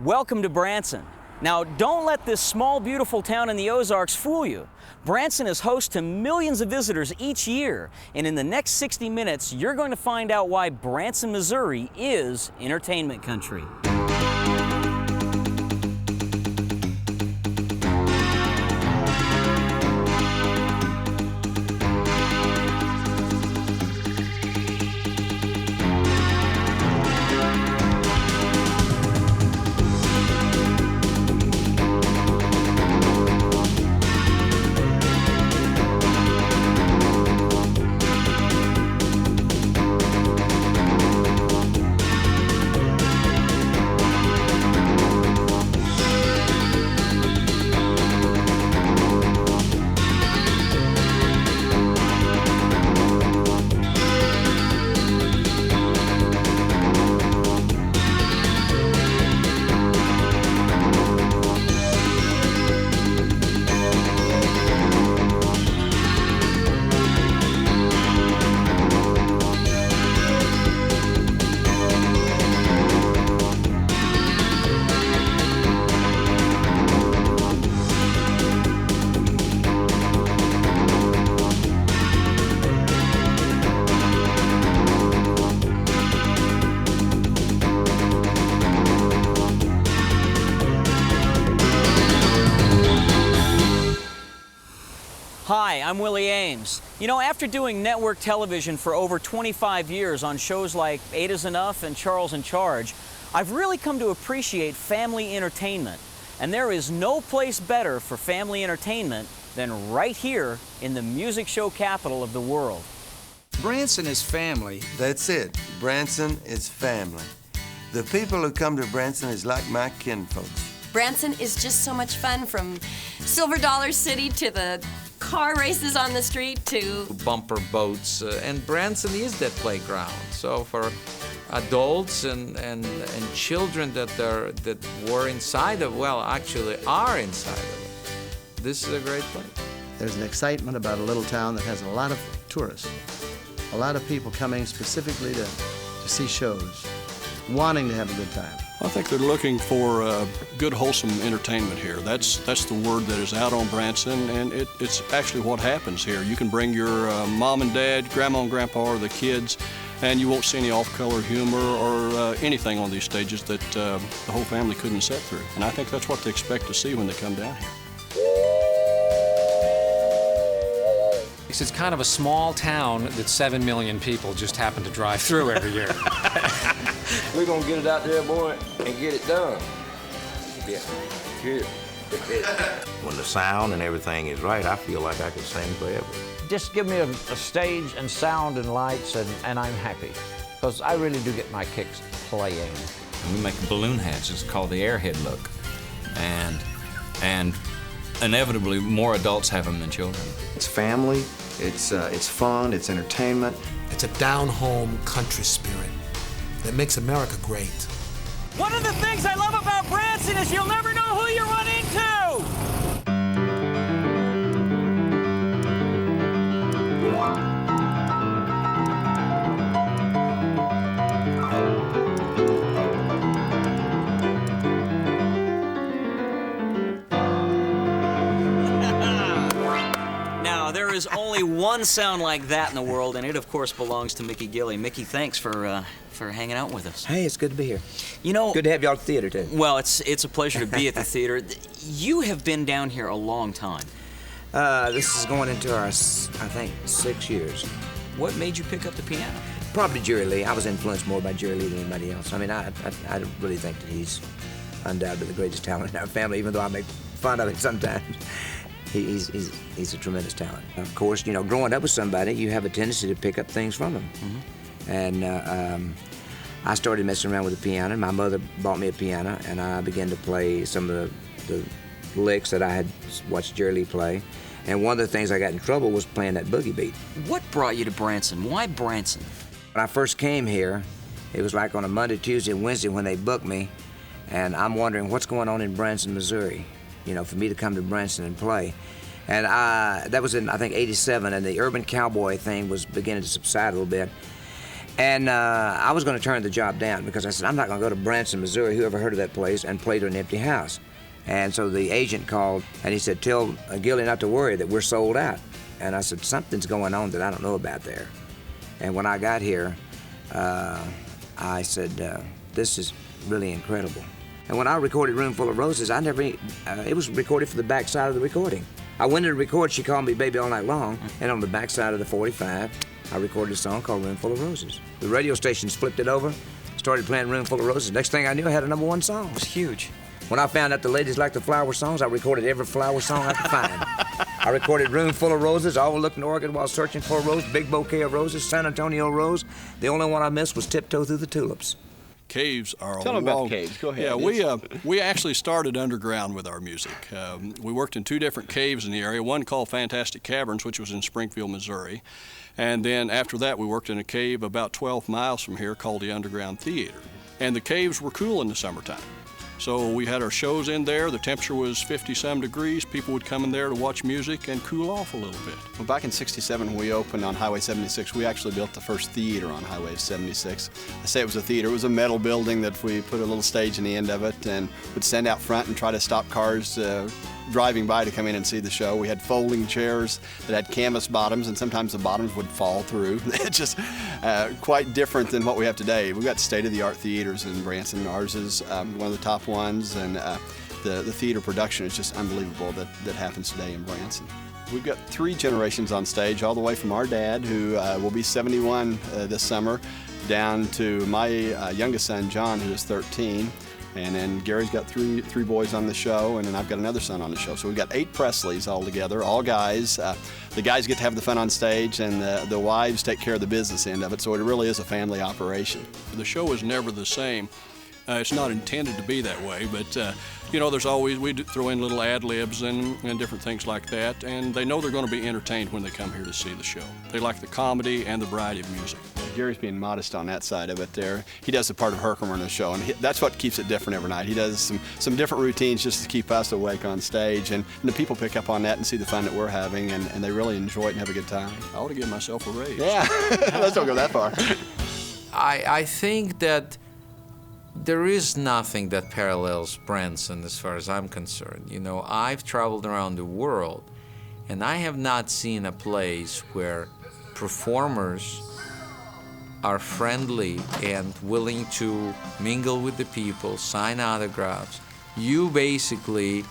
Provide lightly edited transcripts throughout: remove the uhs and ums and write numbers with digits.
Welcome to Branson. Now, don't let this small, beautiful town in the Ozarks fool you. Branson is host to millions of visitors each year, and in the next 60 minutes, you're going to find out why Branson, Missouri is entertainment country. Hi, I'm Willie Ames. You know, after doing network television for over 25 years on shows like 8 is Enough and Charles in Charge, I've really come to appreciate family entertainment. And there is no place better for family entertainment than right here in the music show capital of the world. Branson is family. That's it. Branson is family. The people who come to Branson is like my kinfolks. Branson is just so much fun, from Silver Dollar City to the car races on the street to bumper boats, and Branson is that playground. So for adults and children that were inside of, well, actually are inside of it, this is a great place. There's an excitement about a little town that has a lot of tourists, a lot of people coming specifically to see shows, wanting to have a good time. I think they're looking for good, wholesome entertainment here. That's the word that is out on Branson, and it's actually what happens here. You can bring your mom and dad, grandma and grandpa, or the kids, and you won't see any off-color humor or anything on these stages that the whole family couldn't sit through. And I think that's what they expect to see when they come down here. It's kind of a small town that 7 million people just happen to drive through every year. We're gonna get it out there, boy, and get it done. Yeah, good. When the sound and everything is right, I feel like I could sing forever. Just give me a stage and sound and lights, and I'm happy. Because I really do get my kicks playing. We make balloon hats. It's called the airhead look. And inevitably, more adults have them than children. It's family, it's fun, it's entertainment. It's a down-home country spirit that makes America great. One of the things I love about Branson is you'll never know who you run into! Now, there is only one sound like that in the world, and it, of course, belongs to Mickey Gilley. Mickey, thanks for hanging out with us. Hey, it's good to be here. You know, good to have you all at the theater, too. Well, it's a pleasure to be at the theater. You have been down here a long time. This is going into our, I think, 6 years. What made you pick up the piano? Probably Jerry Lee. I was influenced more by Jerry Lee than anybody else. I mean, I really think that he's undoubtedly the greatest talent in our family, even though I make fun of it sometimes. He's a tremendous talent. Of course, you know, growing up with somebody, you have a tendency to pick up things from them. Mm-hmm. And I started messing around with the piano. My mother bought me a piano, and I began to play some of the licks that I had watched Jerry Lee play. And one of the things I got in trouble was playing that boogie beat. What brought you to Branson? Why Branson? When I first came here, it was like on a Monday, Tuesday, and Wednesday when they booked me, and I'm wondering what's going on in Branson, Missouri, you know, for me to come to Branson and play. And that was in, I think, '87, and the urban cowboy thing was beginning to subside a little bit. And I was going to turn the job down because I said, I'm not going to go to Branson, Missouri, whoever heard of that place, and play to an empty house. And so the agent called and he said, tell Gilley not to worry, that we're sold out. And I said, something's going on that I don't know about there. And when I got here, I said, this is really incredible. And when I recorded Room Full of Roses, it was recorded for the backside of the recording. I went in to record She Called Me Baby All Night Long, and on the backside of the 45, I recorded a song called Room Full of Roses. The radio stations flipped it over, started playing Room Full of Roses. Next thing I knew, I had a #1 song. It was huge. When I found out the ladies liked the flower songs, I recorded every flower song I could find. I recorded Room Full of Roses, Overlooking Oregon While Searching for a Rose, Big Bouquet of Roses, San Antonio Rose. The only one I missed was Tiptoe Through the Tulips. Caves are Tell them about the caves. Go ahead. Yeah, we actually started underground with our music. We worked in 2 different caves in the area, one called Fantastic Caverns, which was in Springfield, Missouri. And then after that, we worked in a cave about 12 miles from here called the Underground Theater. And the caves were cool in the summertime. So we had our shows in there. The temperature was 50-some degrees. People would come in there to watch music and cool off a little bit. Well, back in '67 when we opened on Highway 76, we actually built the first theater on Highway 76. I say it was a theater. It was a metal building that we put a little stage in the end of it and would stand out front and try to stop cars driving by to come in and see the show. We had folding chairs that had canvas bottoms, and sometimes the bottoms would fall through. It's just quite different than what we have today. We've got state-of-the-art theaters in Branson. Ours is one of the top ones, and the theater production is just unbelievable that happens today in Branson. We've got 3 generations on stage, all the way from our dad, who will be 71 this summer, down to my youngest son, John, who is 13. And then Gary's got three boys on the show, and then I've got another son on the show. So we've got 8 Presleys all together, all guys. The guys get to have the fun on stage, and the wives take care of the business end of it. So it really is a family operation. The show is never the same. It's not intended to be that way, but you know, there's always, we throw in little ad-libs and different things like that, and they know they're going to be entertained when they come here to see the show. They like the comedy and the variety of music. Gary's being modest on that side of it there. He does the part of Herkimer in the show, and that's what keeps it different every night. He does some different routines just to keep us awake on stage, and the people pick up on that and see the fun that we're having, and they really enjoy it and have a good time. I ought to give myself a raise. Yeah, let's don't go that far. I think that there is nothing that parallels Branson as far as I'm concerned. You know, I've traveled around the world, and I have not seen a place where performers are friendly and willing to mingle with the people, sign autographs. You basically,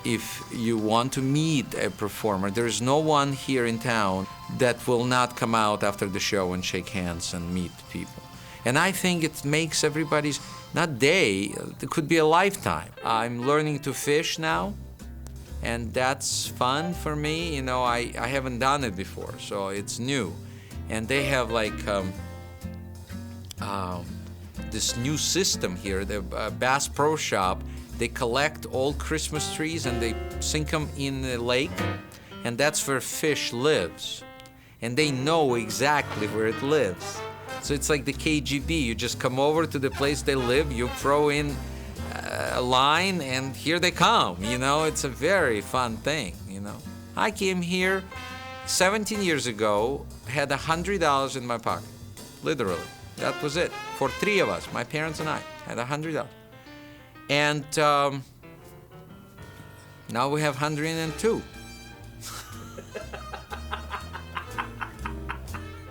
if you want to meet a performer, there's no one here in town that will not come out after the show and shake hands and meet people. And I think it makes everybody's, not day, it could be a lifetime. I'm learning to fish now, and that's fun for me. You know, I haven't done it before, so it's new. And they have like this new system here, the Bass Pro Shop. They collect old Christmas trees and they sink them in the lake, and that's where fish lives. And they know exactly where it lives. So it's like the KGB. You just come over to the place they live, you throw in a line, and here they come. You know, it's a very fun thing, you know. I came here 17 years ago, had $100 in my pocket, literally. That was it, for 3 of us, my parents and I, had $100. And now we have 102.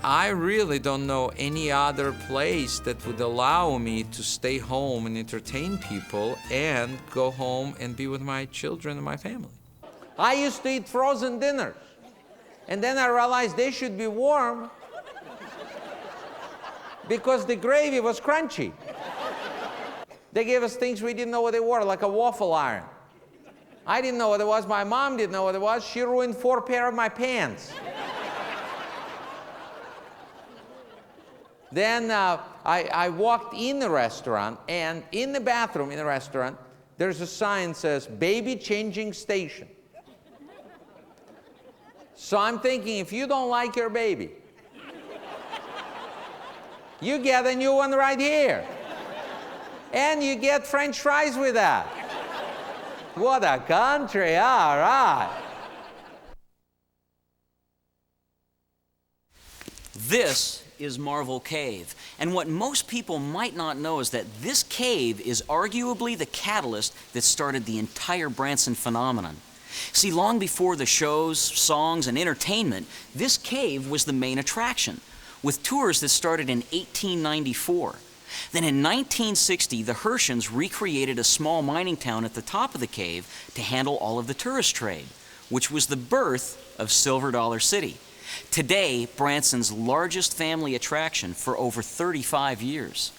I really don't know any other place that would allow me to stay home and entertain people and go home and be with my children and my family. I used to eat frozen dinners, and then I realized they should be warm because the gravy was crunchy. They gave us things we didn't know what they were, like a waffle iron. I didn't know what it was. My mom didn't know what it was. She ruined 4 pairs of my pants. Then I walked in the restaurant, and in the bathroom in the restaurant, there's a sign that says, baby changing station. So I'm thinking, if you don't like your baby, you get a new one right here. And you get French fries with that. What a country, all right. This is Marvel Cave, and what most people might not know is that this cave is arguably the catalyst that started the entire Branson phenomenon. See, long before the shows, songs, and entertainment, this cave was the main attraction, with tours that started in 1894. Then in 1960, the Hershans recreated a small mining town at the top of the cave to handle all of the tourist trade, which was the birth of Silver Dollar City. Today, Branson's largest family attraction for over 35 years.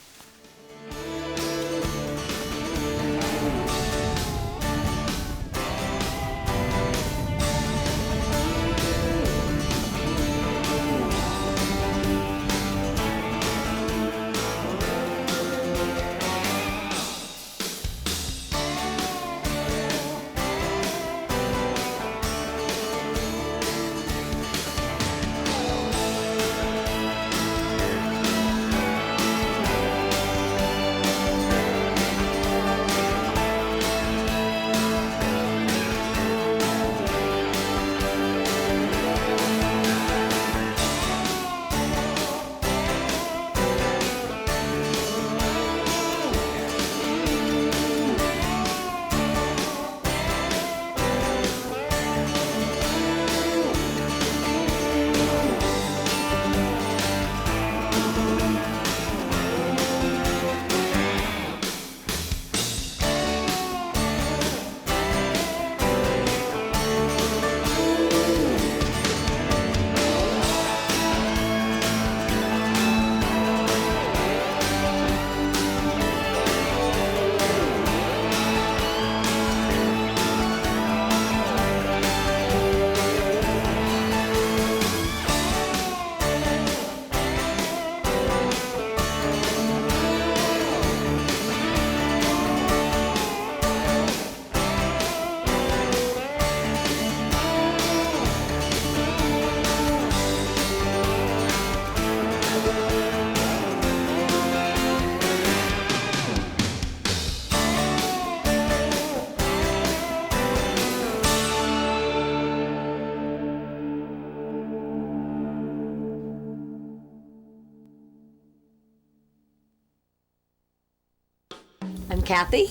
I'm Kathy.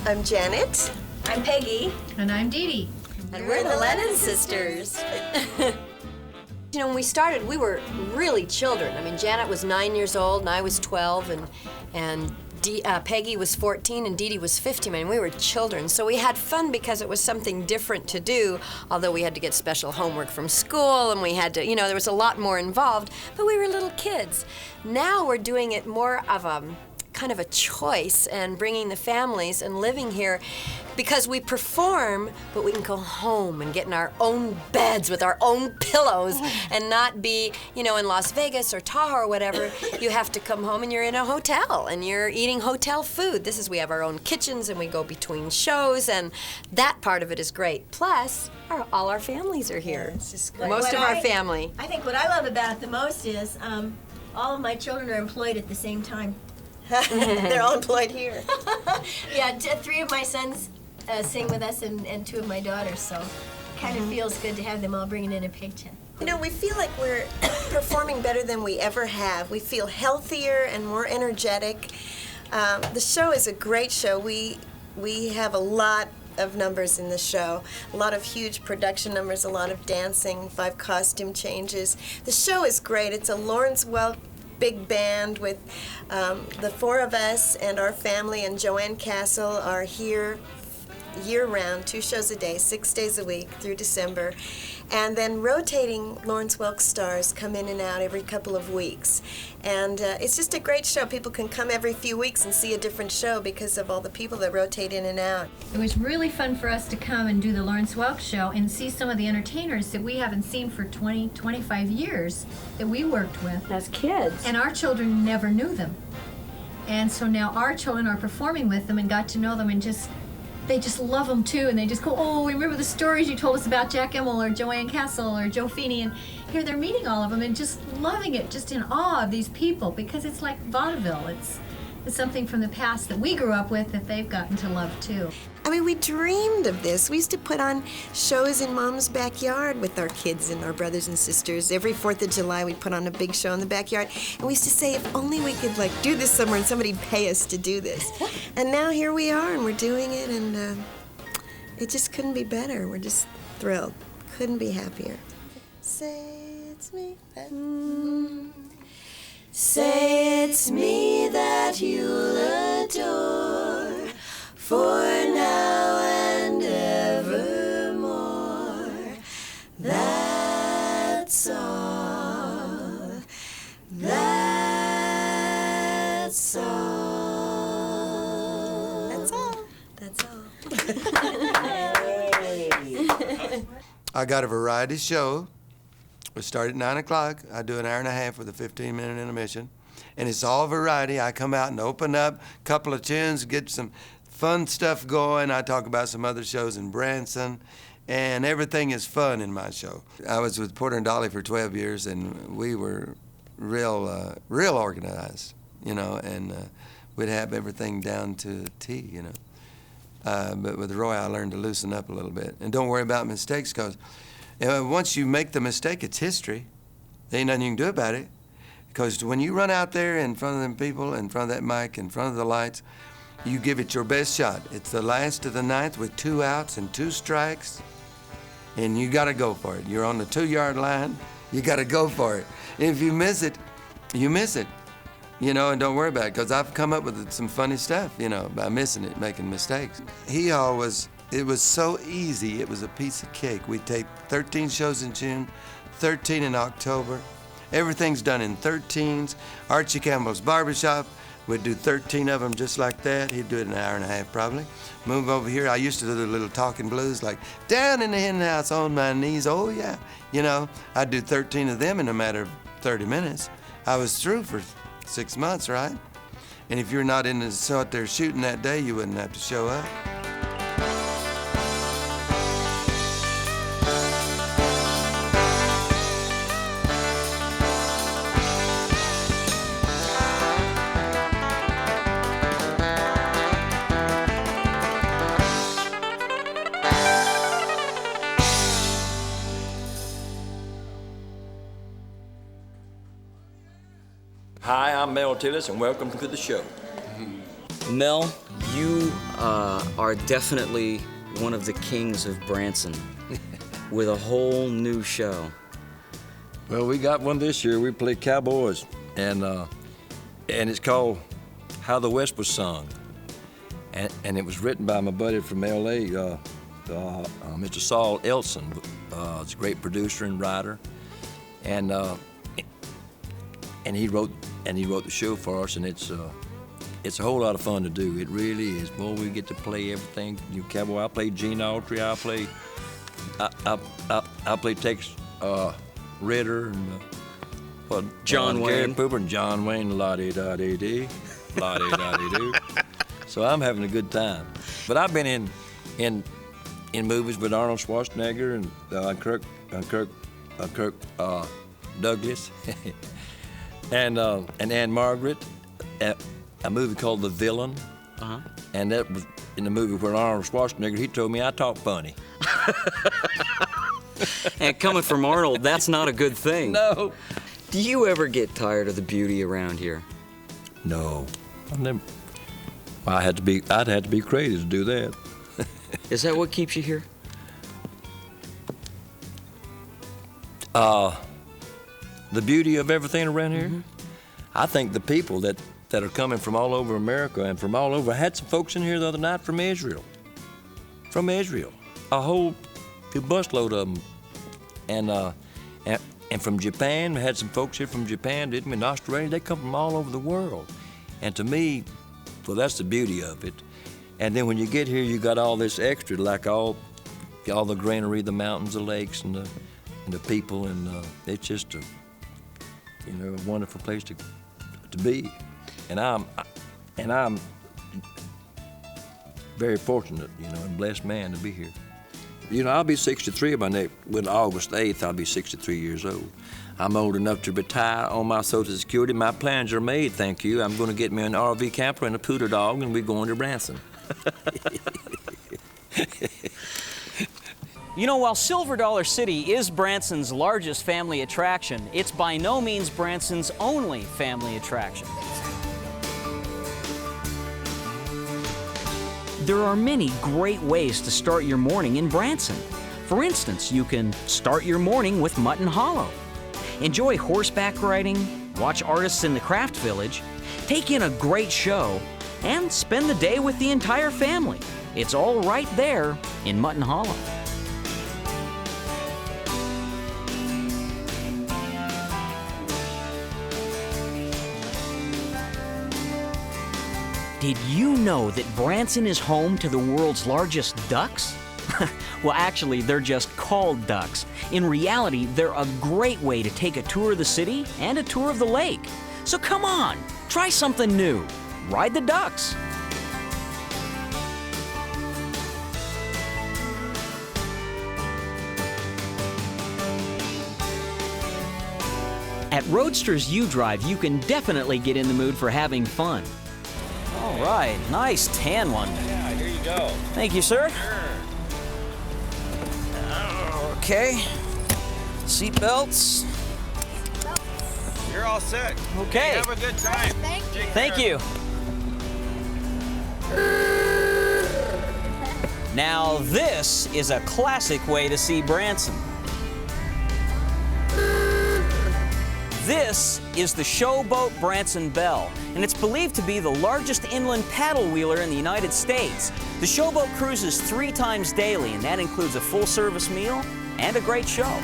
I'm Janet. I'm Peggy. And I'm Dee Dee. And we're the Lennon Sisters. You know, when we started, we were really children. I mean, Janet was 9 years old, and I was 12, and Peggy was 14, and Dee Dee was 15. I mean, we were children. So we had fun because it was something different to do, although we had to get special homework from school, and we had to, you know, there was a lot more involved, but we were little kids. Now we're doing it more of a kind of a choice and bringing the families and living here because we perform, but we can go home and get in our own beds with our own pillows and not be, you know, in Las Vegas or Tahoe or whatever. You have to come home and you're in a hotel and you're eating hotel food. We have our own kitchens and we go between shows, and that part of it is great. Plus, all our families are here. Yeah, Most of our family. I think what I love about it the most is all of my children are employed at the same time. They're all employed here. Yeah, 3 of my sons sing with us and 2 of my daughters, so it kind of feels good to have them all bringing in a paycheck. You know, we feel like we're performing better than we ever have. We feel healthier and more energetic. The show is a great show. We have a lot of numbers in the show, a lot of huge production numbers, a lot of dancing, 5 costume changes. The show is great. It's a Lawrence Welk big band with the 4 of us and our family, and Joanne Castle are here year-round, 2 shows a day, 6 days a week through December. And then rotating Lawrence Welk stars come in and out every couple of weeks. And it's just a great show. People can come every few weeks and see a different show because of all the people that rotate in and out. It was really fun for us to come and do the Lawrence Welk show and see some of the entertainers that we haven't seen for 20, 25 years that we worked with. As kids. And our children never knew them. And so now our children are performing with them and got to know them, and they just love them too, and they just go, oh, remember the stories you told us about Jack Immel or Joanne Castle or Joe Feeney, and here they're meeting all of them and just loving it, just in awe of these people, because it's like vaudeville. it's something from the past that we grew up with that they've gotten to love too. I mean, we dreamed of this. We used to put on shows in Mom's backyard with our kids and our brothers and sisters. Every 4th of July, we'd put on a big show in the backyard. And we used to say, if only we could, like, do this somewhere and somebody'd pay us to do this. And now here we are, and we're doing it, and it just couldn't be better. We're just thrilled. Couldn't be happier. Say it's me. Say it's me that you'll adore, for now and evermore. That's all. That's all. That's all. That's all. I got a variety show. We start at 9 o'clock. I do an hour and a half with a 15-minute intermission. And it's all variety. I come out and open up a couple of tunes, get some fun stuff going. I talk about some other shows in Branson. And everything is fun in my show. I was with Porter and Dolly for 12 years, and we were real organized, you know, and we'd have everything down to a T, you know. But with Roy, I learned to loosen up a little bit. And don't worry about mistakes, because once you make the mistake, it's history. There ain't nothing you can do about it. Because when you run out there in front of them people, in front of that mic, in front of the lights, you give it your best shot. It's the last of the ninth with 2 outs and 2 strikes, and you got to go for it. You're on the 2-yard line. You got to go for it. If you miss it, you miss it. You know, and don't worry about it, because I've come up with some funny stuff, you know, by missing it, making mistakes. It was so easy, it was a piece of cake. We taped 13 shows in June, 13 in October. Everything's done in 13s. Archie Campbell's barbershop, we'd do 13 of them just like that. He'd do it in an hour and a half probably. Move over here, I used to do the little talking blues like, down in the hen house on my knees, oh yeah. You know, I'd do 13 of them in a matter of 30 minutes. I was through for 6 months, right? And if you're not in the show out there shooting that day, you wouldn't have to show up. Hi, I'm Mel Tillis, and welcome to the show. Mel, you are definitely one of the kings of Branson with a whole new show. Well, we got one this year. We play Cowboys, and it's called How the West Was Sung. And it was written by my buddy from L.A., Mr. Saul Elson. He's a great producer and writer. And he wrote the show for us, and it's a whole lot of fun to do. It really is. Boy, we get to play everything. You Cowboy, I play Gene Autry. I play Tex Ritter and John Wayne. Gary Pooper and John Wayne. La-dee-da-dee-dee, la-dee-da-dee-doo. So I'm having a good time. But I've been in movies with Arnold Schwarzenegger and Kirk Douglas. And Anne Margaret, a movie called The Villain. Uh-huh. And that was in the movie where Arnold Schwarzenegger, he told me I talk funny. And coming from Arnold, that's not a good thing. No. Do you ever get tired of the beauty around here? No. I've never. Well, I'd have to be crazy to do that. Is that what keeps you here? The beauty of everything around here? Mm-hmm. I think the people that are coming from all over America and from all over. I had some folks in here the other night from Israel. From Israel. A whole busload of them. And from Japan, we had some folks here from Japan, didn't we? And Australia, they come from all over the world. And to me, well, that's the beauty of it. And then when you get here, you got all this extra, like all the greenery, the mountains, the lakes, and the people, and it's just a wonderful place to be. And I'm very fortunate, and blessed man to be here. You know, I'll be 63 when August 8th, I'll be 63 years old. I'm old enough to retire on my Social Security. My plans are made, thank you. I'm going to get me an RV camper and a poodle dog, and we're going to Branson. You know, while Silver Dollar City is Branson's largest family attraction, it's by no means Branson's only family attraction. There are many great ways to start your morning in Branson. For instance, you can start your morning with Mutton Hollow. Enjoy horseback riding, watch artists in the craft village, take in a great show, and spend the day with the entire family. It's all right there in Mutton Hollow. Did you know that Branson is home to the world's largest ducks? Well, actually, they're just called ducks. In reality, they're a great way to take a tour of the city and a tour of the lake. So come on, try something new. Ride the ducks. At Roadsters U Drive, you can definitely get in the mood for having fun. All right, nice tan one. Yeah, here you go. Thank you, sir. Sure. Okay. Seat belts. You're all set. Okay. Have a good time. Thank you. Now this is a classic way to see Branson. This is the Showboat Branson Belle, and it's believed to be the largest inland paddle wheeler in the United States. The Showboat cruises 3 times daily, and that includes a full-service meal and a great show.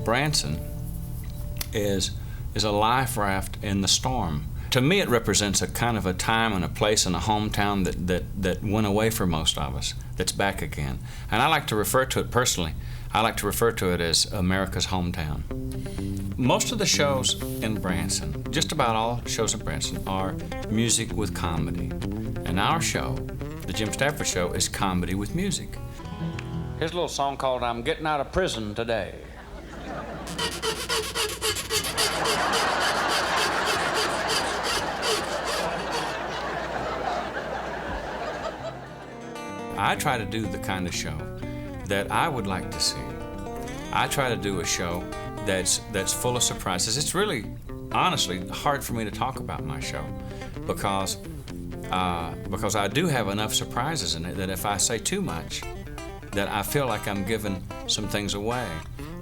Branson is a life raft in the storm. To me, it represents a kind of a time and a place and a hometown that went away for most of us, that's back again. And I like to refer to it personally, I like to refer to it as America's hometown. Most of the shows in Branson, just about all shows in Branson, are music with comedy. And our show, the Jim Stafford Show, is comedy with music. Here's a little song called I'm Getting Out of Prison Today. I try to do the kind of show that I would like to see. I try to do a show that's full of surprises. It's really, honestly, hard for me to talk about my show because I do have enough surprises in it that if I say too much, that I feel like I'm giving some things away.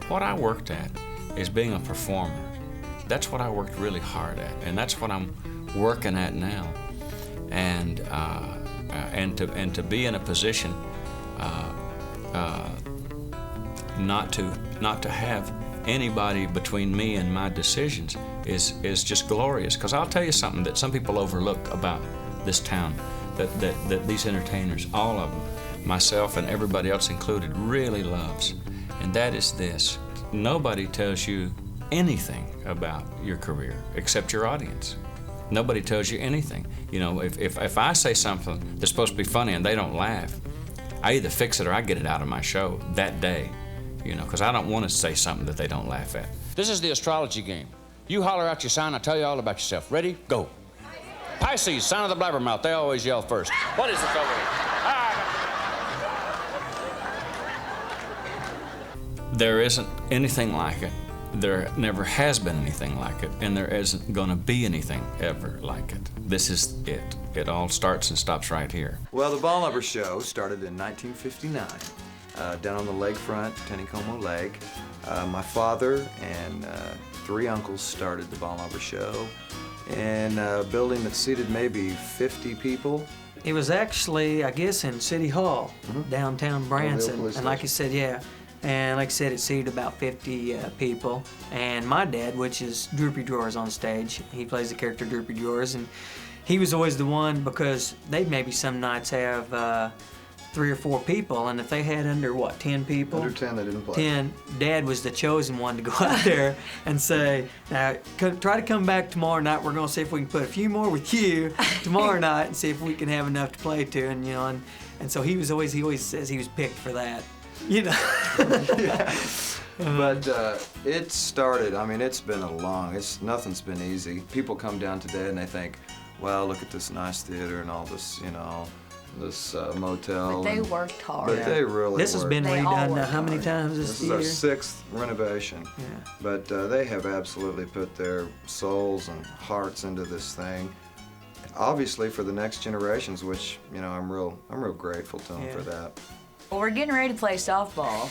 What I worked at is being a performer. That's what I worked really hard at, and that's what I'm working at now. And to be in a position not to have anybody between me and my decisions is just glorious. Because I'll tell you something that some people overlook about this town, that these entertainers, all of them, myself and everybody else included, really loves, and that is this. Nobody tells you anything about your career except your audience. Nobody tells you anything. You know, if I say something that's supposed to be funny and they don't laugh, I either fix it or I get it out of my show that day, you know, because I don't want to say something that they don't laugh at. This is the astrology game. You holler out your sign, I'll tell you all about yourself. Ready? Go. Pisces, sign of the blabbermouth. They always yell first. What is it over here? There isn't anything like it. There never has been anything like it, and there isn't going to be anything ever like it. This is it. It all starts and stops right here. Well, the Baldknobbers show started in 1959 down on the lakefront, Tennycomo Lake. My father and 3 uncles started the Baldknobbers show. in a building that seated maybe 50 people. It was actually, I guess, in City Hall, downtown Branson. And like you said, yeah. And like I said, it seated about 50 people. And my dad, which is Droopy Drawers on stage, he plays the character Droopy Drawers. And he was always the one, because they maybe some nights have 3 or 4 people. And if they had under, what, 10 people? Under 10, they didn't play. 10, Dad was the chosen one to go out there and say, now, try to come back tomorrow night. We're going to see if we can put a few more with you tomorrow night and see if we can have enough to play to. And, you know, and so he always says he was picked for that. You know. Yeah. But it started, I mean, it's been nothing's been easy. People come down today and they think, well, look at this nice theater and all this, you know, this motel. But they worked hard. But they really This has been redone now how many times this year? is our 6th renovation. Yeah. But they have absolutely put their souls and hearts into this thing. Obviously for the next generations, which, you know, I'm real grateful to them for that. Well, we're getting ready to play softball.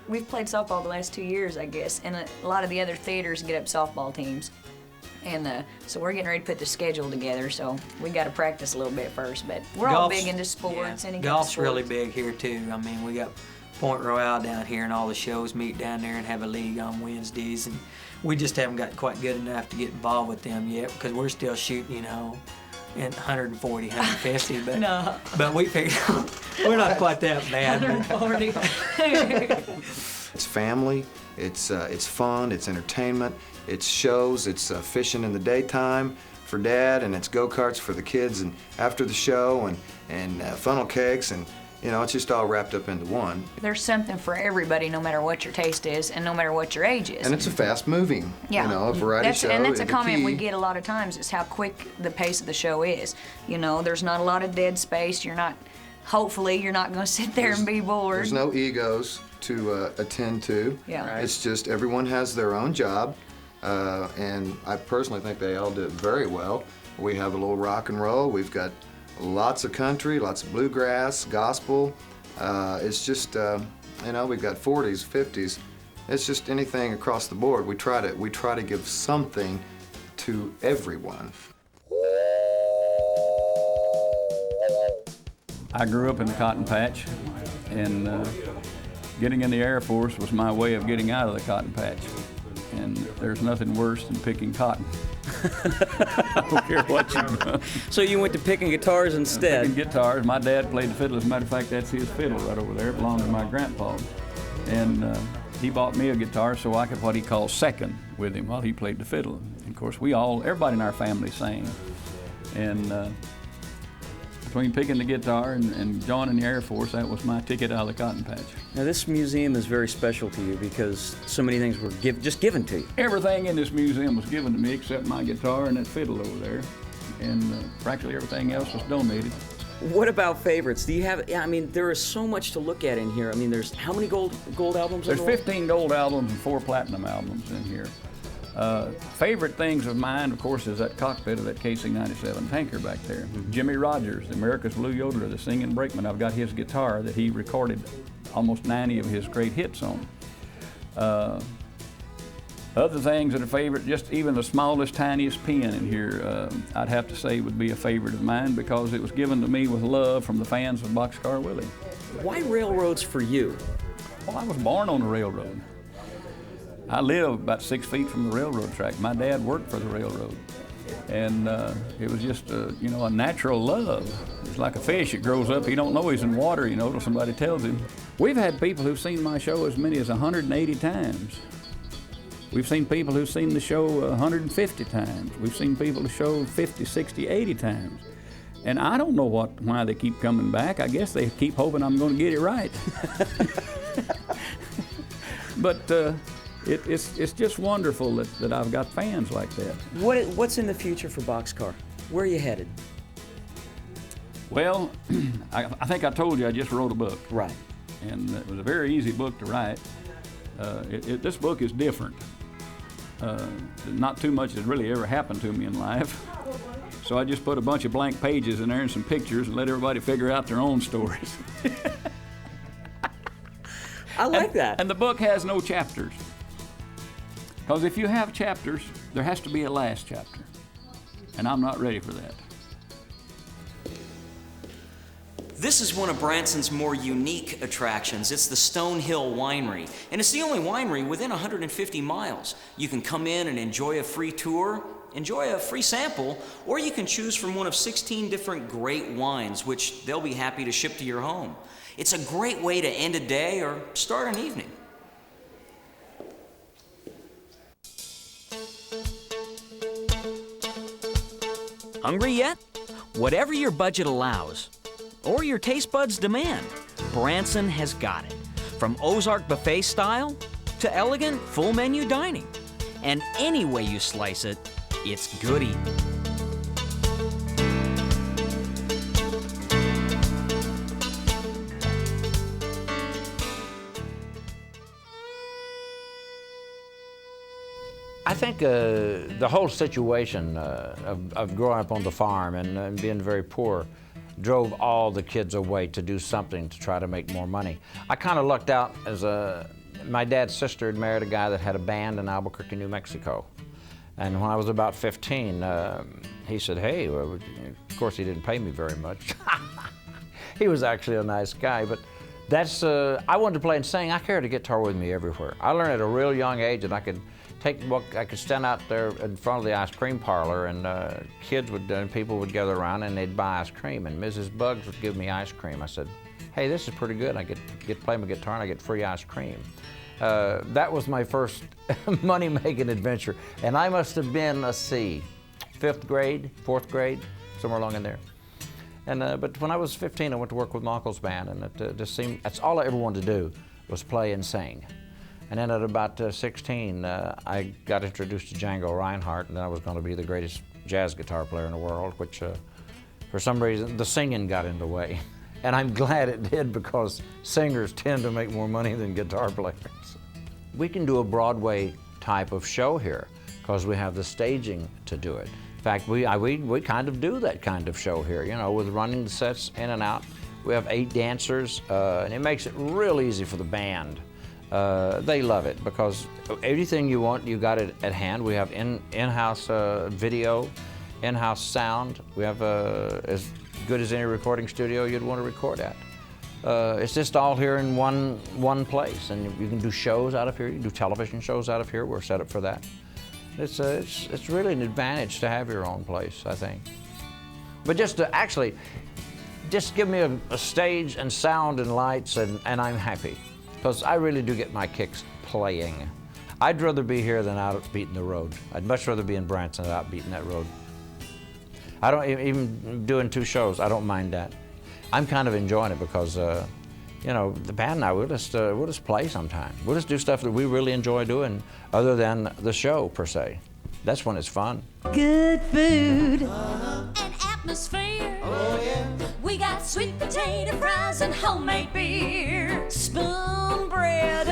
We've played softball the last 2 years, I guess, and a lot of the other theaters get up softball teams. And so we're getting ready to put the schedule together, so we got to practice a little bit first. But we're all big into sports. Yeah. Golf's really big here, too. I mean, we got Point Royale down here, and all the shows meet down there and have a league on Wednesdays. And we just haven't got quite good enough to get involved with them yet, because we're still shooting, you know, in 140, 150, but no. But we figured we're not quite that bad. 140. It's family, it's fun, it's entertainment, it's shows, it's fishing in the daytime for Dad, and it's go-karts for the kids, and after the show, and funnel cakes, and you know, it's just all wrapped up into one. There's something for everybody, no matter what your taste is, and no matter what your age is. And it's a fast-moving, yeah. you know, a variety show. And that's a comment key. we get a lot of times, is how quick the pace of the show is. You know, there's not a lot of dead space. Hopefully, you're not going to sit there and be bored. There's no egos to attend to. Yeah. Right. It's just everyone has their own job, and I personally think they all did very well. We have a little rock and roll. We've got lots of country, lots of bluegrass, gospel. It's just, you know, we've got 40s, 50s. It's just anything across the board. We try to give something to everyone. I grew up in the cotton patch, and getting in the Air Force was my way of getting out of the cotton patch. And there's nothing worse than picking cotton. I don't care what you do. So you went to picking guitars instead? Picking guitars. My dad played the fiddle. As a matter of fact, that's his fiddle right over there. It belonged to my grandpa. And he bought me a guitar so I could what he called second with him while he played the fiddle. And of course, everybody in our family sang. And between picking the guitar and joining the Air Force, that was my ticket out of the cotton patch. Now this museum is very special to you because so many things were just given to you. Everything in this museum was given to me except my guitar and that fiddle over there. And practically everything else was donated. What about favorites? Do you have, I mean, there is so much to look at in here. I mean, there's how many gold albums? There's 15 gold albums and 4 platinum albums in here. Favorite things of mine, of course, is that cockpit of that KC-97 tanker back there. Jimmy Rogers, America's Blue Yodeler, the singing brakeman. I've got his guitar that he recorded almost 90 of his great hits on. Other things that are favorite, just even the smallest, tiniest pen in here, I'd have to say would be a favorite of mine because it was given to me with love from the fans of Boxcar Willie. Why railroads for you? Well, I was born on the railroad. I live about 6 feet from the railroad track. My dad worked for the railroad. And it was just, you know, a natural love. It's like a fish. It grows up. He don't know he's in water, you know, till somebody tells him. We've had people who've seen my show as many as 180 times. We've seen people who've seen the show 150 times. We've seen people who show 50, 60, 80 times. And I don't know why they keep coming back. I guess they keep hoping I'm going to get it right. But it's just wonderful that I've got fans like that. What's in the future for Boxcar? Where are you headed? Well, I think I told you I just wrote a book. Right. And it was a very easy book to write. This book is different. Not too much has really ever happened to me in life. So I just put a bunch of blank pages in there and some pictures and let everybody figure out their own stories. I like that. And the book has no chapters. Because if you have chapters, there has to be a last chapter, and I'm not ready for that. This is one of Branson's more unique attractions. It's the Stone Hill Winery, and it's the only winery within 150 miles. You can come in and enjoy a free tour, enjoy a free sample, or you can choose from one of 16 different great wines, which they'll be happy to ship to your home. It's a great way to end a day or start an evening. Hungry yet? Whatever your budget allows, or your taste buds demand, Branson has got it. From Ozark buffet style to elegant full menu dining. And any way you slice it, it's good eating. I think the whole situation of growing up on the farm and being very poor drove all the kids away to do something to try to make more money. I kind of lucked out as my dad's sister had married a guy that had a band in Albuquerque, New Mexico. And when I was about 15, he said, hey, well, of course he didn't pay me very much. He was actually a nice guy, but that's, I wanted to play and sing. I carried a guitar with me everywhere. I learned at a real young age that I could stand out there in front of the ice cream parlor, and kids would, people would gather around and they'd buy ice cream, and Mrs. Buggs would give me ice cream. I said, hey, this is pretty good. I get to play my guitar and I get free ice cream. That was my first money-making adventure, and I must have been, let's see, 5th grade, 4th grade, somewhere along in there. And but when I was 15, I went to work with my uncle's band, and it just seemed that's all I ever wanted to do was play and sing. And then at about 16, I got introduced to Django Reinhardt, and then I was going to be the greatest jazz guitar player in the world, which for some reason the singing got in the way. And I'm glad it did, because singers tend to make more money than guitar players. We can do a Broadway type of show here because we have the staging to do it. In fact, we kind of do that kind of show here, you know, with running the sets in and out. We have 8 dancers, and it makes it real easy for the band. They love it because everything you want, you got it at hand. We have in-house video, in-house sound. We have as good as any recording studio you'd want to record at. It's just all here in one place, and you can do shows out of here. You can do television shows out of here. We're set up for that. It's really an advantage to have your own place, I think. But just to actually, just give me a stage and sound and lights, and I'm happy. Because I really do get my kicks playing. I'd rather be here than out beating the road. I'd much rather be in Branson than out beating that road. I don't even doing 2 shows, I don't mind that. I'm kind of enjoying it because, you know, the band and I, we'll just play sometime. We'll just do stuff that we really enjoy doing other than the show, per se. That's when it's fun. Good food and atmosphere. Oh, yeah. We got sweet potato fries and homemade beer. Spoon bread,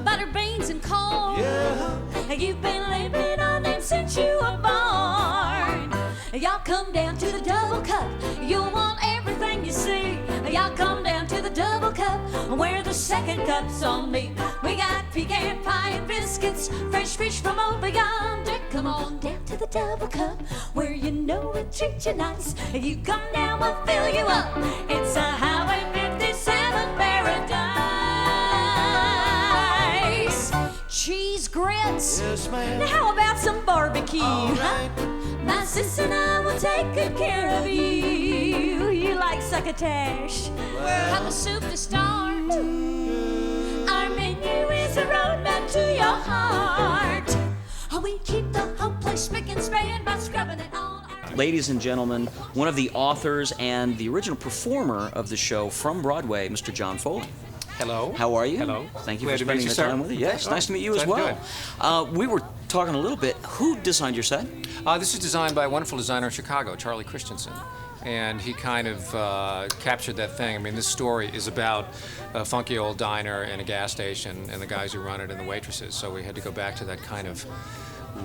butter beans and corn. Yeah. You've been living on them since you were born. Y'all come down to the Double Cup. You'll want everything you see. Y'all come down to the Double Cup where the second cup's on me. We got pecan pie and biscuits, fresh fish from over yonder. Come on down to the Double Cup where you know we treat you nice. You come down, we'll fill you up. It's a Highway 57 paradise. Cheese grits. Yes, ma'am. Now how about some barbecue? Right. My sister and I will take good care of you. You like succotash? Well, have a soup to start. Our menu is a roadmap to your heart. We keep the whole place spick and span by scrubbing it all. Ladies and gentlemen, one of the authors and the original performer of the show from Broadway, Mr. John Foley. Hello. How are you? Hello. Thank you Glad for to meet spending you, the sir. time with us. Yes, nice to meet you as glad to well. We were talking a little bit. Who designed your set? This is designed by a wonderful designer in Chicago, Charley Christensen. And he kind of captured that thing. I mean, this story is about a funky old diner and a gas station and the guys who run it and the waitresses. So we had to go back to that kind of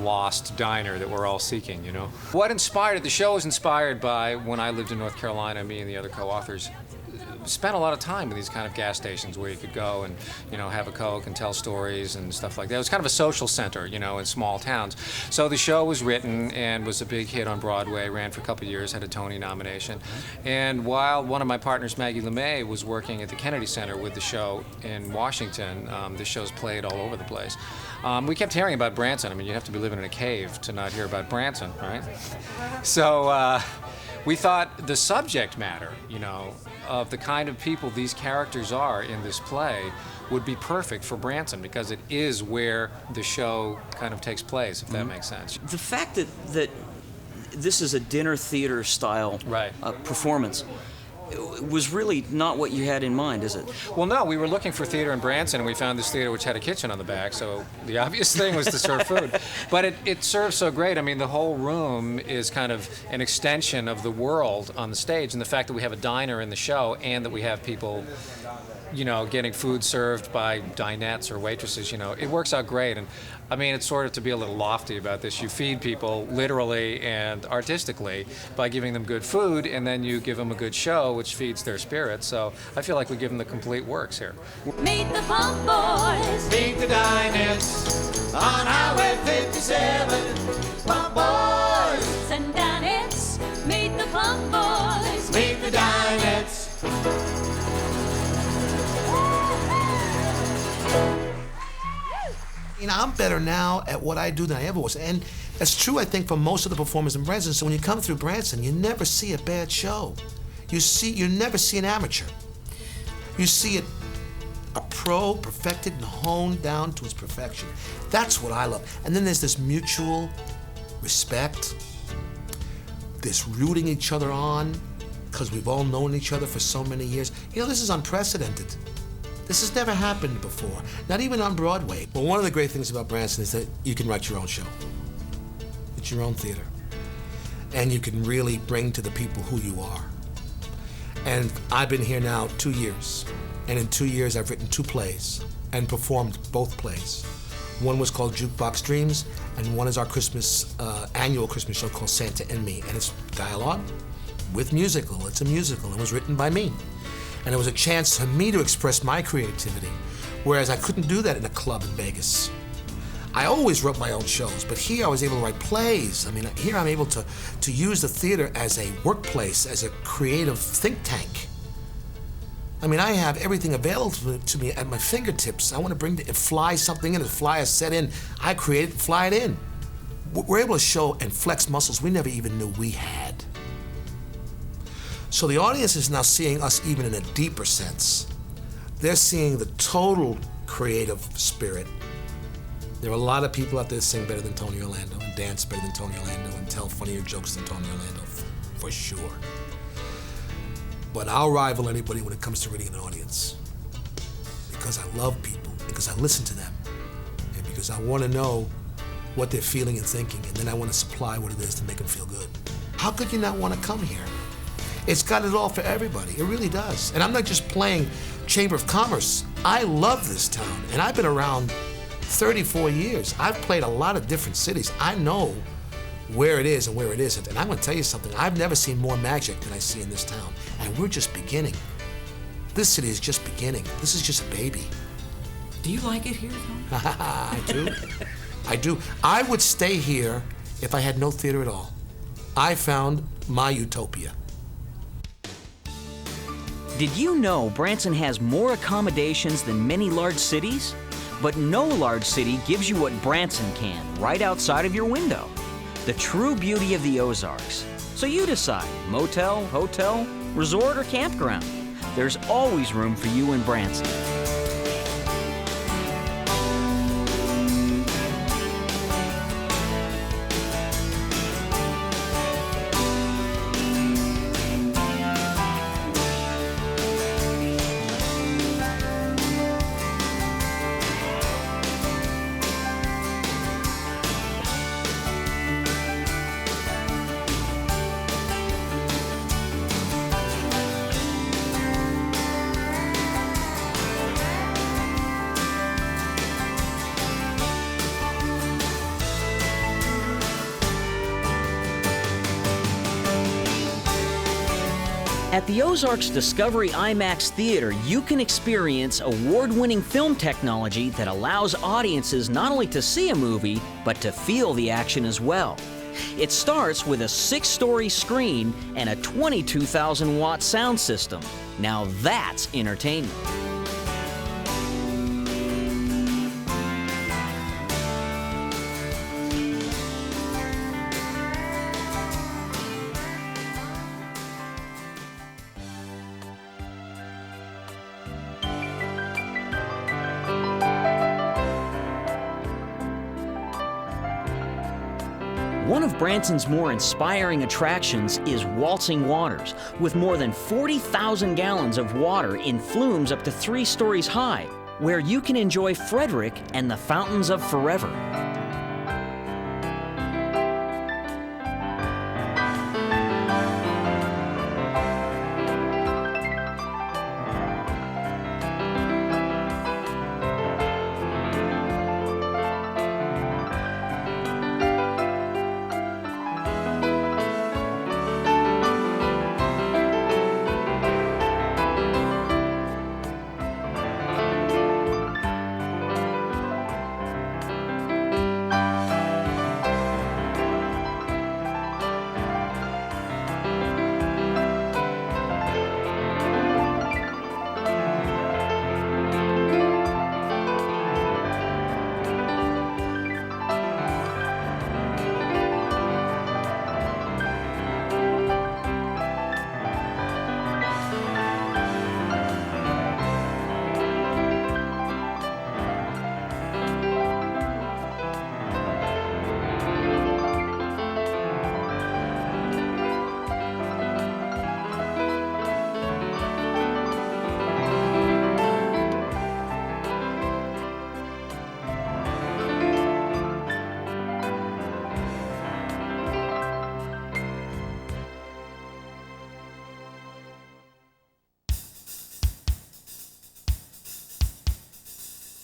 lost diner that we're all seeking, you know. What inspired it? The show was inspired by when I lived in North Carolina, me and the other co-authors spent a lot of time in these kind of gas stations where you could go and, you know, have a Coke and tell stories and stuff like that. It was kind of a social center, you know, in small towns. So the show was written and was a big hit on Broadway, ran for a couple of years, had a Tony nomination. And while one of my partners, Maggie LeMay, was working at the Kennedy Center with the show in Washington, the show's played all over the place. We kept hearing about Branson. I mean, you'd have to be living in a cave to not hear about Branson, right? So we thought the subject matter, you know, of the kind of people these characters are in this play would be perfect for Branson because it is where the show kind of takes place, if that makes sense. The fact that this is a dinner theater style performance was really not what you had in mind, is it? Well, no, we were looking for theater in Branson, and we found this theater which had a kitchen on the back, so the obvious thing was to serve food. But it serves so great. I mean, the whole room is kind of an extension of the world on the stage, and the fact that we have a diner in the show and that we have people, you know, getting food served by dinettes or waitresses, you know, it works out great. And I mean, it's sort of to be a little lofty about this. You feed people literally and artistically by giving them good food, and then you give them a good show, which feeds their spirit. So I feel like we give them the complete works here. Meet the Pump Boys. Meet the dinettes on Highway 57. Pump Boys and dinettes. Meet the Pump Boys. Meet the dinettes. You know, I'm better now at what I do than I ever was. And that's true, I think, for most of the performers in Branson. So when you come through Branson, you never see a bad show. You never see an amateur. You see it a pro, perfected and honed down to its perfection. That's what I love. And then there's this mutual respect, this rooting each other on, because we've all known each other for so many years. You know, this is unprecedented. This has never happened before, not even on Broadway. But one of the great things about Branson is that you can write your own show. It's your own theater. And you can really bring to the people who you are. And I've been here now 2 years. And in 2 years, I've written 2 plays and performed both plays. One was called Jukebox Dreams, and one is our Christmas, annual Christmas show called Santa and Me. And it's dialogue with musical. It's a musical. It was written by me. And it was a chance for me to express my creativity, whereas I couldn't do that in a club in Vegas. I always wrote my own shows, but here I was able to write plays. I mean, here I'm able to use the theater as a workplace, as a creative think tank. I mean, I have everything available to me at my fingertips. I want to fly something in, fly a set in. I create it, fly it in. We're able to show and flex muscles we never even knew we had. So the audience is now seeing us even in a deeper sense. They're seeing the total creative spirit. There are a lot of people out there that sing better than Tony Orlando and dance better than Tony Orlando and tell funnier jokes than Tony Orlando, for sure. But I'll rival anybody when it comes to reading an audience. Because I love people, because I listen to them, and because I want to know what they're feeling and thinking, and then I want to supply what it is to make them feel good. How could you not want to come here? It's got it all for everybody. It really does. And I'm not just playing Chamber of Commerce. I love this town, and I've been around 34 years. I've played a lot of different cities. I know where it is and where it isn't. And I'm going to tell you something. I've never seen more magic than I see in this town. And we're just beginning. This city is just beginning. This is just a baby. Do you like it here, Tony? I do. I do. I would stay here if I had no theater at all. I found my utopia. Did you know Branson has more accommodations than many large cities? But no large city gives you what Branson can, right outside of your window. The true beauty of the Ozarks. So you decide, motel, hotel, resort, or campground. There's always room for you in Branson. At the Ozarks Discovery IMAX Theater, you can experience award-winning film technology that allows audiences not only to see a movie, but to feel the action as well. It starts with a 6-story screen and a 22,000-watt sound system. Now that's entertainment. One of Branson's more inspiring attractions is Waltzing Waters, with more than 40,000 gallons of water in flumes up to 3 stories high, where you can enjoy Frederick and the Fountains of Forever.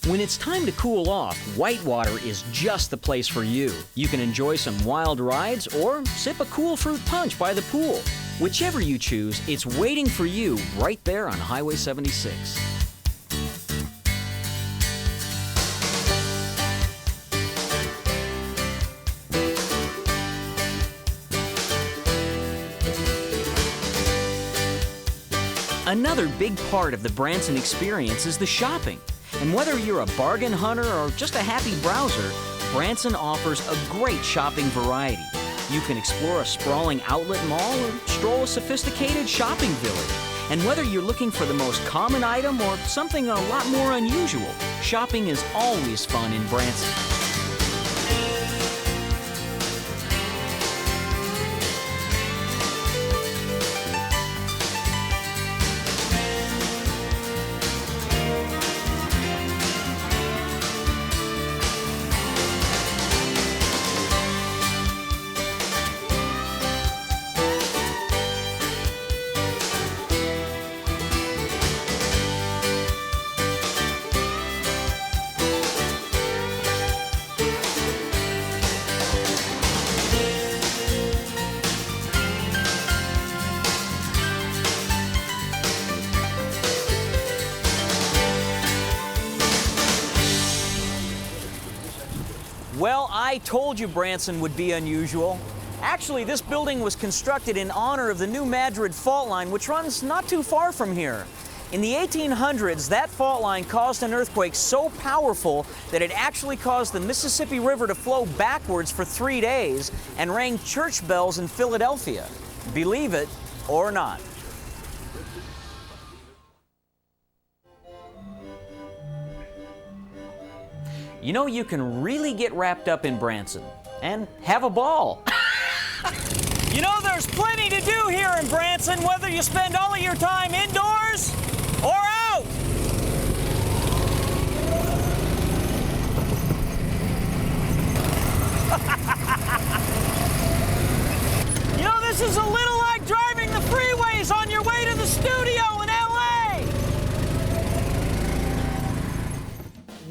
When it's time to cool off, Whitewater is just the place for you. You can enjoy some wild rides or sip a cool fruit punch by the pool. Whichever you choose, it's waiting for you right there on Highway 76. Another big part of the Branson experience is the shopping. And whether you're a bargain hunter or just a happy browser, Branson offers a great shopping variety. You can explore a sprawling outlet mall or stroll a sophisticated shopping village. And whether you're looking for the most common item or something a lot more unusual, shopping is always fun in Branson. Well, I told you Branson would be unusual. Actually, this building was constructed in honor of the New Madrid fault line, which runs not too far from here. In the 1800s, that fault line caused an earthquake so powerful that it actually caused the Mississippi River to flow backwards for 3 days and rang church bells in Philadelphia. Believe it or not. You know, you can really get wrapped up in Branson and have a ball. You know, there's plenty to do here in Branson, whether you spend all of your time indoors or out. You know, this is a little like driving the freeways on your way to the studio in LA.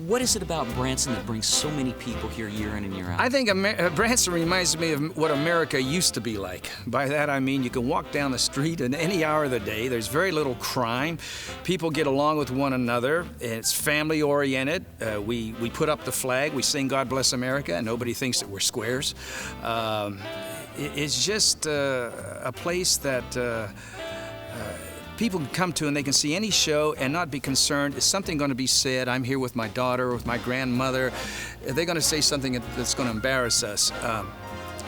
What is it about Branson that brings so many people here year in and year out? I think Branson reminds me of what America used to be like. By that I mean you can walk down the street at any hour of the day. There's very little crime. People get along with one another. It's family oriented. We put up the flag. We sing God Bless America, and nobody thinks that we're squares. It's just a place that people can come to and they can see any show and not be concerned. Is something going to be said? I'm here with my daughter, with my grandmother. Are they going to say something that's going to embarrass us?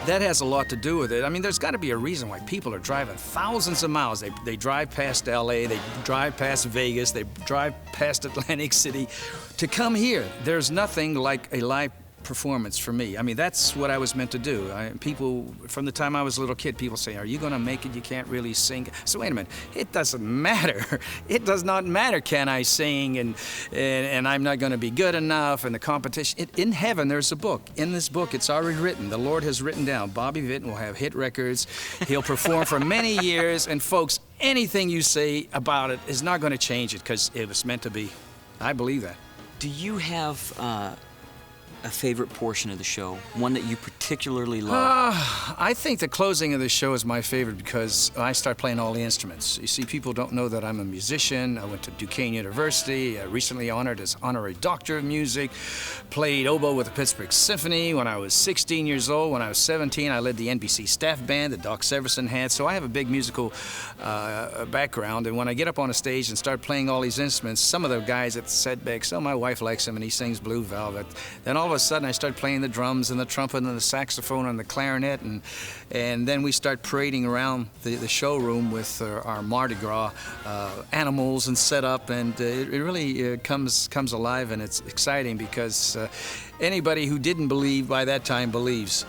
That has a lot to do with it. I mean, there's got to be a reason why people are driving thousands of miles. They drive past LA, they drive past Vegas, they drive past Atlantic City to come here. There's nothing like a live performance for me. I mean, that's what I was meant to do. People, from the time I was a little kid, people say, are you going to make it? You can't really sing. So wait a minute. It doesn't matter. It does not matter can I sing and I'm not going to be good enough and the competition. In heaven, there's a book. In this book, it's already written. The Lord has written down. Bobby Vinton will have hit records. He'll perform for many years. And folks, anything you say about it is not going to change it because it was meant to be. I believe that. Do you have a favorite portion of the show, one that you particularly love? I think the closing of the show is my favorite because I start playing all the instruments. You see, people don't know that I'm a musician. I went to Duquesne University, recently honored as honorary doctor of music, played oboe with the Pittsburgh Symphony when I was 16 years old. When I was 17, I led the NBC staff band that Doc Severson had, so I have a big musical background, and when I get up on a stage and start playing all these instruments, some of the guys at the set back, so my wife likes him and he sings Blue Velvet, then all of a sudden I start playing the drums and the trumpet and the saxophone and the clarinet, and then we start parading around the showroom with our Mardi Gras animals and set up, and it really comes alive, and it's exciting because anybody who didn't believe by that time believes.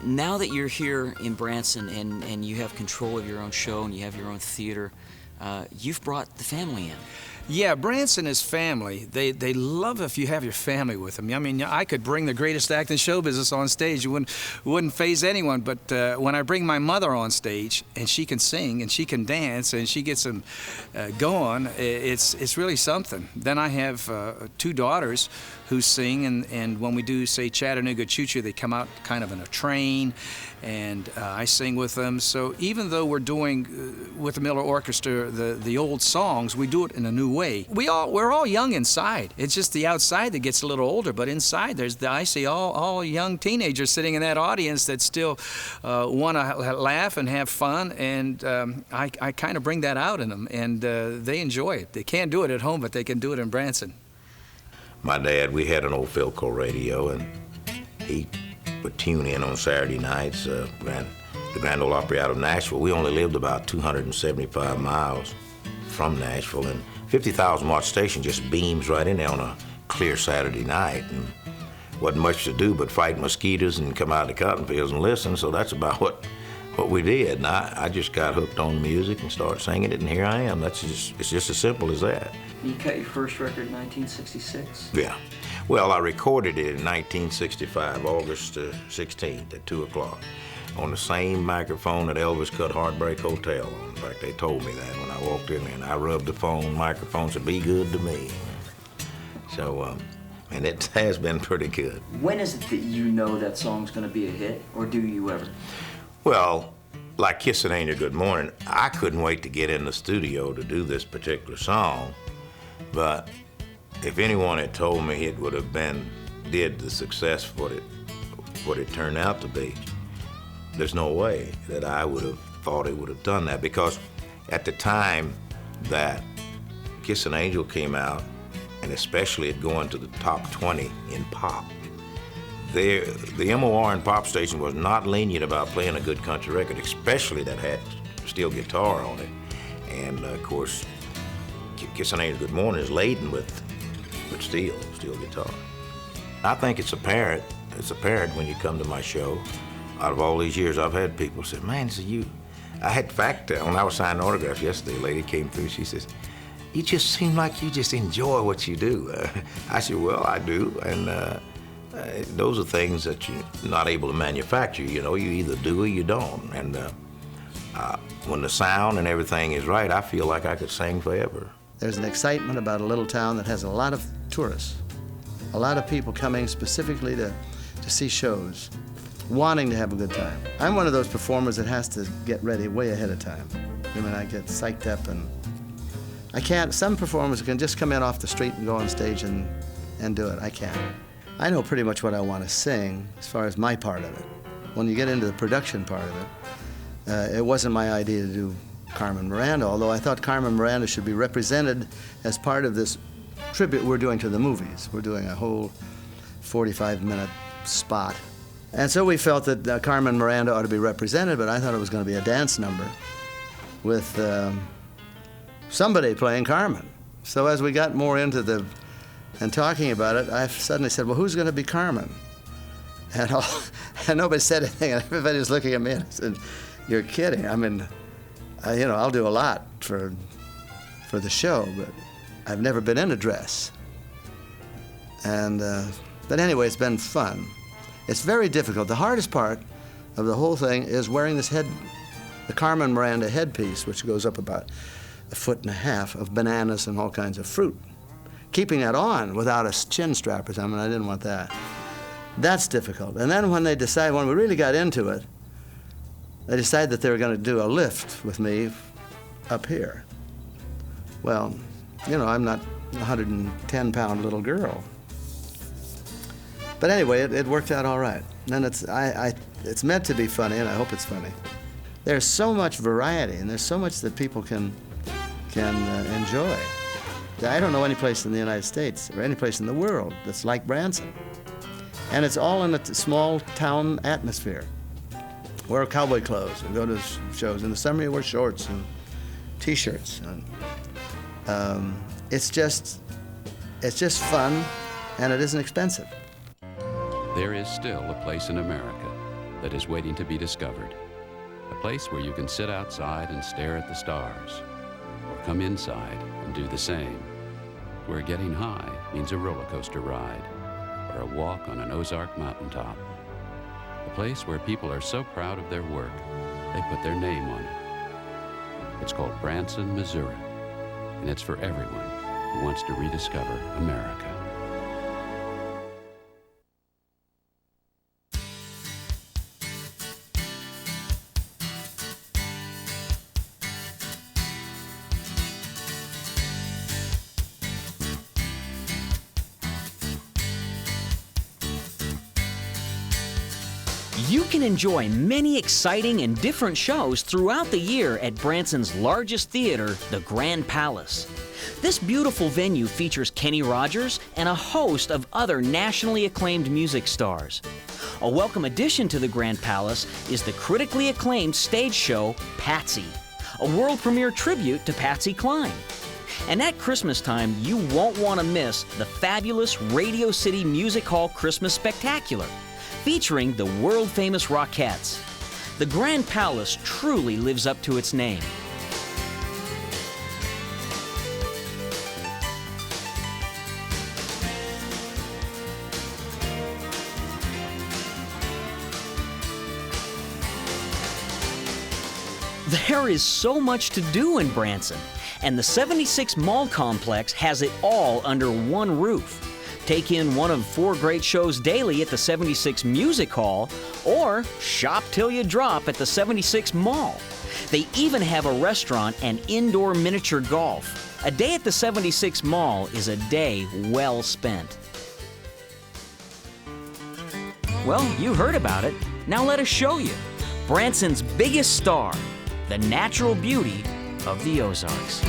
Now that you're here in Branson and you have control of your own show and you have your own theater, you've brought the family in. Yeah, Branson is family. They love if you have your family with them. I mean, I could bring the greatest act in show business on stage. It wouldn't faze anyone. But when I bring my mother on stage and she can sing and she can dance and she gets them going, it's really something. Then I have 2 daughters who sing, and when we do, say, Chattanooga Choo Choo, they come out kind of in a train, and I sing with them. So even though we're doing with the Miller Orchestra the old songs, we do it in a new way. We're all young inside. It's just the outside that gets a little older, but inside I see all young teenagers sitting in that audience that still want to laugh and have fun, and I kind of bring that out in them, and they enjoy it. They can't do it at home, but they can do it in Branson. My dad, we had an old Philco radio, and he would tune in on Saturday nights. The Grand Ole Opry out of Nashville. We only lived about 275 miles from Nashville, and 50,000-watt station just beams right in there on a clear Saturday night. And wasn't much to do but fight mosquitoes and come out of the cotton fields and listen, so that's about what we did. And I just got hooked on music and started singing it, and here I am. It's just as simple as that. You cut your first record in 1966? Yeah. Well, I recorded it in 1965, August 16th at 2 o'clock, on the same microphone that Elvis cut Heartbreak Hotel on. In fact, they told me that when I walked in there, and I rubbed the microphone, said, "Be good to me." So, and it has been pretty good. When is it that you know that song's going to be a hit, or do you ever? Well, like Kiss an Angel Good Morning, I couldn't wait to get in the studio to do this particular song, but if anyone had told me it would have did the success what it turned out to be, there's no way that I would have thought it would have done that, because at the time that Kiss an Angel came out, and especially it going to the top 20 in pop, the MOR and pop station was not lenient about playing a good country record, especially that had steel guitar on it. And of course, Kiss an Angel Good Morning is laden with steel guitar. I think it's apparent when you come to my show. Out of all these years, I've had people say, "Man, so I had, in fact, when I was signing autographs yesterday, a lady came through, she says, "You just seem like you just enjoy what you do." I said, "Well, I do, and those are things that you're not able to manufacture. You know, you either do or you don't. And when the sound and everything is right, I feel like I could sing forever." There's an excitement about a little town that has a lot of tourists. A lot of people coming specifically to see shows, wanting to have a good time. I'm one of those performers that has to get ready way ahead of time. I mean, I get psyched up and I can't, some performers can just come in off the street and go on stage and do it. I can't. I know pretty much what I want to sing as far as my part of it. When you get into the production part of it, it wasn't my idea to do Carmen Miranda, although I thought Carmen Miranda should be represented as part of this tribute we're doing to the movies. We're doing a whole 45-minute spot. And so we felt that Carmen Miranda ought to be represented, but I thought it was going to be a dance number with somebody playing Carmen. So as we got more into and talking about it, I suddenly said, well, who's going to be Carmen? And nobody said anything, and everybody was looking at me and said, you're kidding. I mean, I'll do a lot for the show, but I've never been in a dress. And, but anyway, it's been fun. It's very difficult. The hardest part of the whole thing is wearing this the Carmen Miranda headpiece, which goes up about 1.5 feet of bananas and all kinds of fruit. Keeping that on without a chin strap or something, I didn't want that. That's difficult. And then when we really got into it, they decided that they were going to do a lift with me up here. Well, I'm not a 110-pound little girl. But anyway, it worked out all right. And it's meant to be funny, and I hope it's funny. There's so much variety, and there's so much that people can enjoy. I don't know any place in the United States or any place in the world that's like Branson. And it's all in a small town atmosphere. Wear cowboy clothes and go to shows. In the summer, you wear shorts and T-shirts. And, it's just fun, and it isn't expensive. There is still a place in America that is waiting to be discovered. A place where you can sit outside and stare at the stars, or come inside and do the same. Where getting high means a roller coaster ride, or a walk on an Ozark mountaintop. A place where people are so proud of their work, they put their name on it. It's called Branson, Missouri, and it's for everyone who wants to rediscover America. You can enjoy many exciting and different shows throughout the year at Branson's largest theater, the Grand Palace. This beautiful venue features Kenny Rogers and a host of other nationally acclaimed music stars. A welcome addition to the Grand Palace is the critically acclaimed stage show, Patsy, a world premiere tribute to Patsy Cline. And at Christmas time, you won't want to miss the fabulous Radio City Music Hall Christmas Spectacular, featuring the world-famous Rockettes. The Grand Palace truly lives up to its name. There is so much to do in Branson, and the 76 Mall Complex has it all under one roof. Take in one of 4 great shows daily at the 76 Music Hall, or shop till you drop at the 76 Mall. They even have a restaurant and indoor miniature golf. A day at the 76 Mall is a day well spent. Well, you heard about it. Now let us show you. Branson's biggest star, the natural beauty of the Ozarks.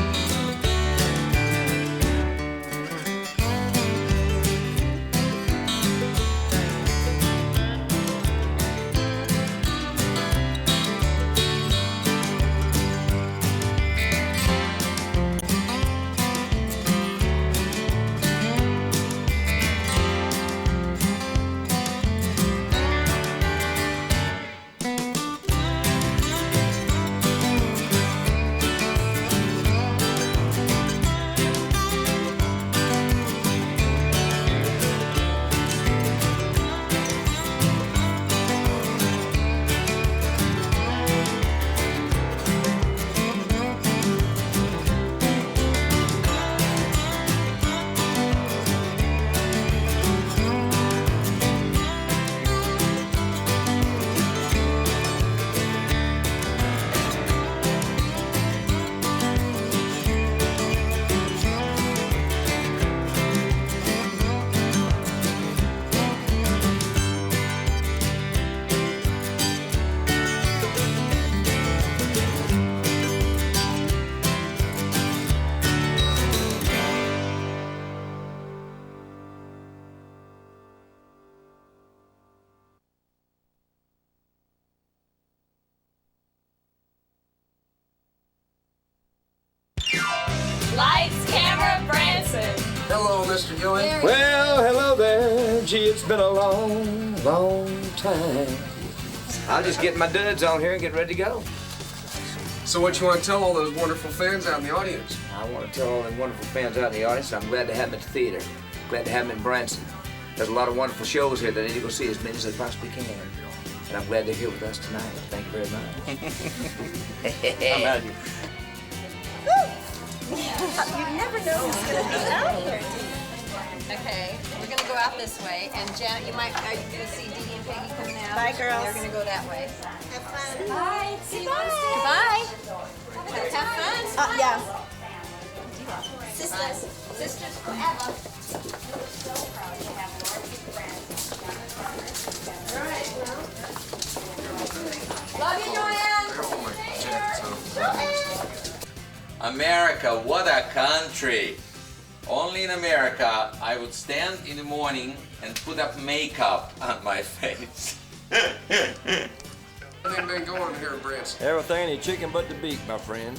Mr. Gilley. Well, hello there. Gee, it's been a long, long time. I'll just get my duds on here and get ready to go. So what you want to tell all those wonderful fans out in the audience? I want to tell all the wonderful fans out in the audience I'm glad to have them at the theater. Glad to have them in Branson. There's a lot of wonderful shows here that I need to go see as many as I possibly can. And I'm glad they're here with us tonight. Thank you very much. I'm out of here. You never know who's going to be out here. Okay, we're going to go out this way. And Janet, are you going to see Dee Dee and Peggy coming out? Bye, girls. They're going to go that way. Have fun. Bye. See you Goodbye. Goodbye. Have fun. Yeah. Sisters. Sisters forever. Love you, Joanne. America, what a country. Only in America, I would stand in the morning and put up makeup on my face. Everything been going here in Branson? Everything ain't chicken but the beak, my friend.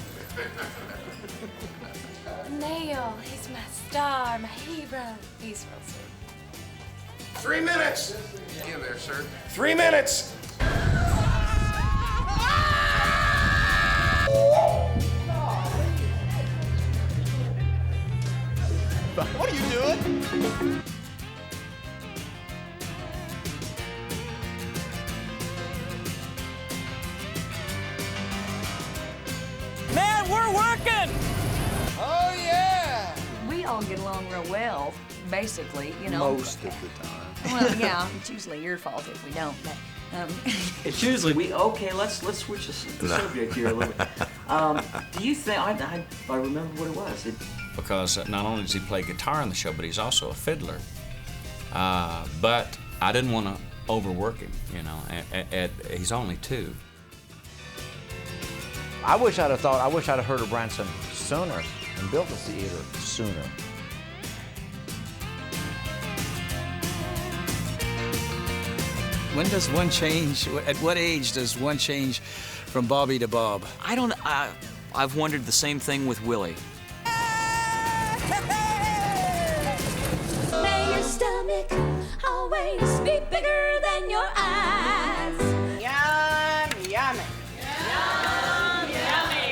Neil, he's my star, my hero. He's real sweet. 3 minutes. Get in there, sir. 3 minutes. What are you doing? Man, we're working! Oh, yeah! We all get along real well, basically, you know. Most of the time. Well, yeah, it's usually your fault if we don't, but. It's usually let's switch the subject here a little bit. Do you think, I remember what it was. Because not only does he play guitar in the show, but he's also a fiddler. But I didn't want to overwork him, you know. He's only 2. I wish I'd have heard of Branson sooner and built the theater sooner. When does one change? At what age does one change from Bobby to Bob? I've wondered the same thing with Willie. May your stomach always be bigger than your eyes. Yum, yummy.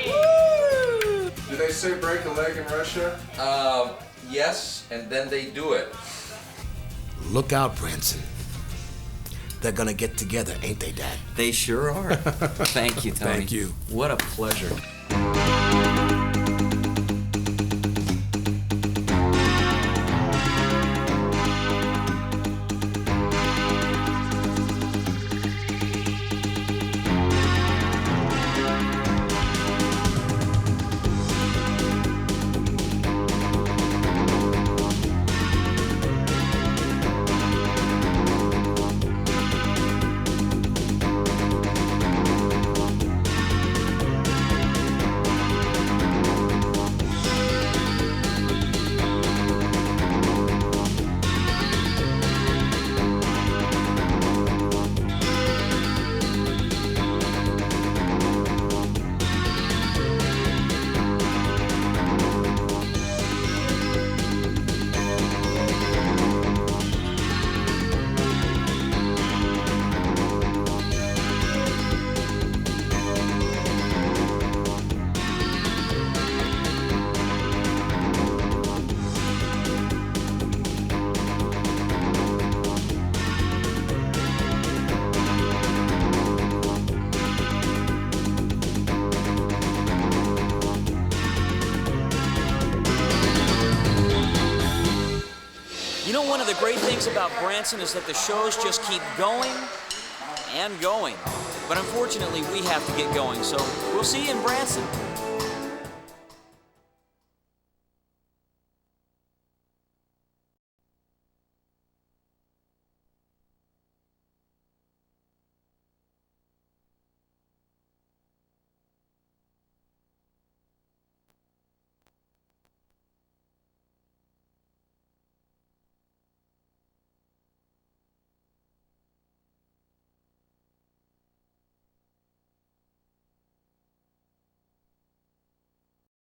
Woo! Do they say break a leg in Russia? Yes, and then they do it. Look out, Branson. They're gonna get together, ain't they, Dad? They sure are. Thank you, Tony. Thank you. What a pleasure. One of the great things about Branson is that the shows just keep going and going. But unfortunately, we have to get going, so we'll see you in Branson.